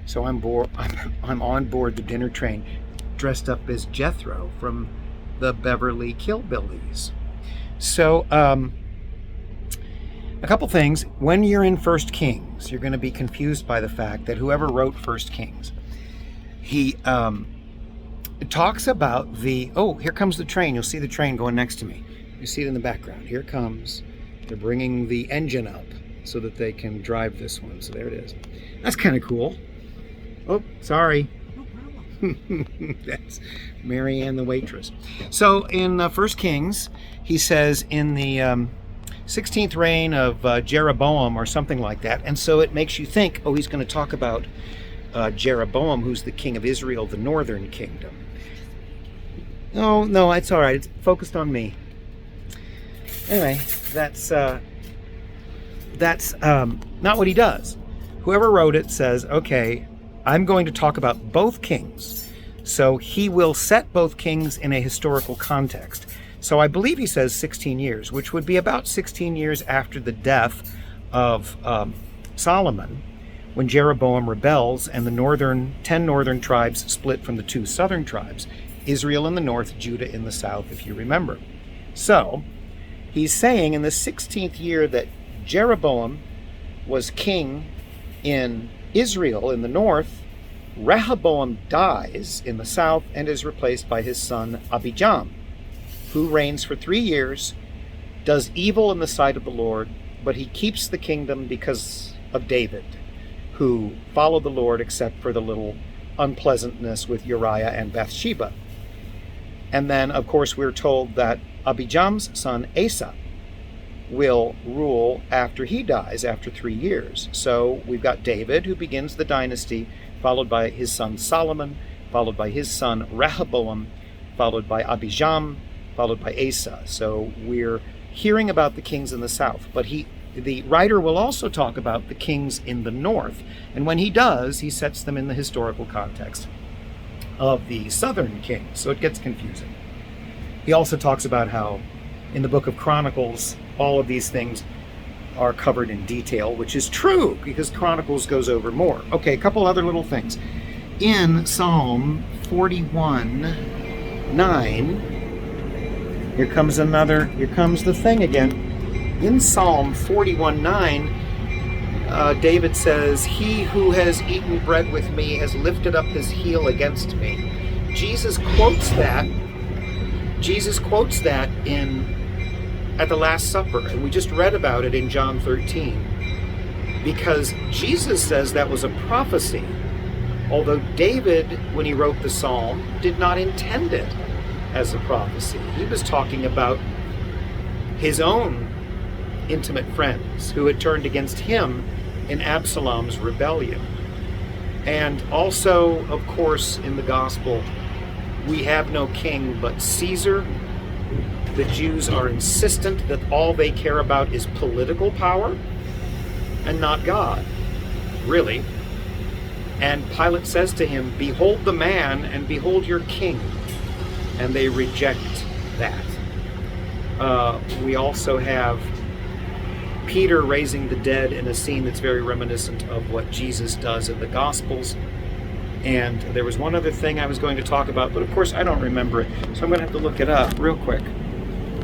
So I'm on board the dinner train, dressed up as Jethro from the Beverly Hillbillies. So a couple things. When you're in First Kings, you're going to be confused by the fact that whoever wrote First Kings, he talks about the, oh, here comes the train. You'll see the train going next to me. You see it in the background. Here it comes. They're bringing the engine up so that they can drive this one. So there it is. That's kind of cool. Oh, sorry. That's Mary Ann the waitress. So in 1 Kings, he says in the 16th reign of Jeroboam or something like that. And so it makes you think, oh, he's going to talk about Jeroboam, who's the king of Israel, the northern kingdom. No, it's all right. It's focused on me. Anyway, that's not what he does. Whoever wrote it says, okay, I'm going to talk about both kings. So he will set both kings in a historical context. So I believe he says 16 years, which would be about 16 years after the death of Solomon, when Jeroboam rebels and the 10 northern tribes split from the 2 southern tribes, Israel in the north, Judah in the south, if you remember. So he's saying in the 16th year that Jeroboam was king in Israel in the north, Rehoboam dies in the south and is replaced by his son Abijam, who reigns for 3 years, does evil in the sight of the Lord, but he keeps the kingdom because of David, who followed the Lord except for the little unpleasantness with Uriah and Bathsheba. And then, of course, we're told that Abijam's son Asa will rule after he dies, after 3 years. So we've got David, who begins the dynasty, followed by his son Solomon, followed by his son Rehoboam, followed by Abijam, followed by Asa. So we're hearing about the kings in the south, but the writer will also talk about the kings in the north. And when he does, he sets them in the historical context of the southern kings. So it gets confusing. He also talks about how in the book of Chronicles, all of these things are covered in detail, which is true because Chronicles goes over more. Okay, a couple other little things. In Psalm 41:9, here comes the thing again. In Psalm 41:9, David says, "He who has eaten bread with me has lifted up his heel against me." Jesus quotes that at the Last Supper, and we just read about it in John 13, because Jesus says that was a prophecy, although David, when he wrote the psalm, did not intend it as a prophecy. He was talking about his own intimate friends who had turned against him in Absalom's rebellion. And also, of course, in the gospel, we have no king but Caesar. The Jews are insistent that all they care about is political power and not God, really. And Pilate says to him, "Behold the man and behold your king." And they reject that. We also have Peter raising the dead in a scene that's very reminiscent of what Jesus does in the Gospels. And there was one other thing I was going to talk about, but of course I don't remember it, so I'm going to have to look it up real quick.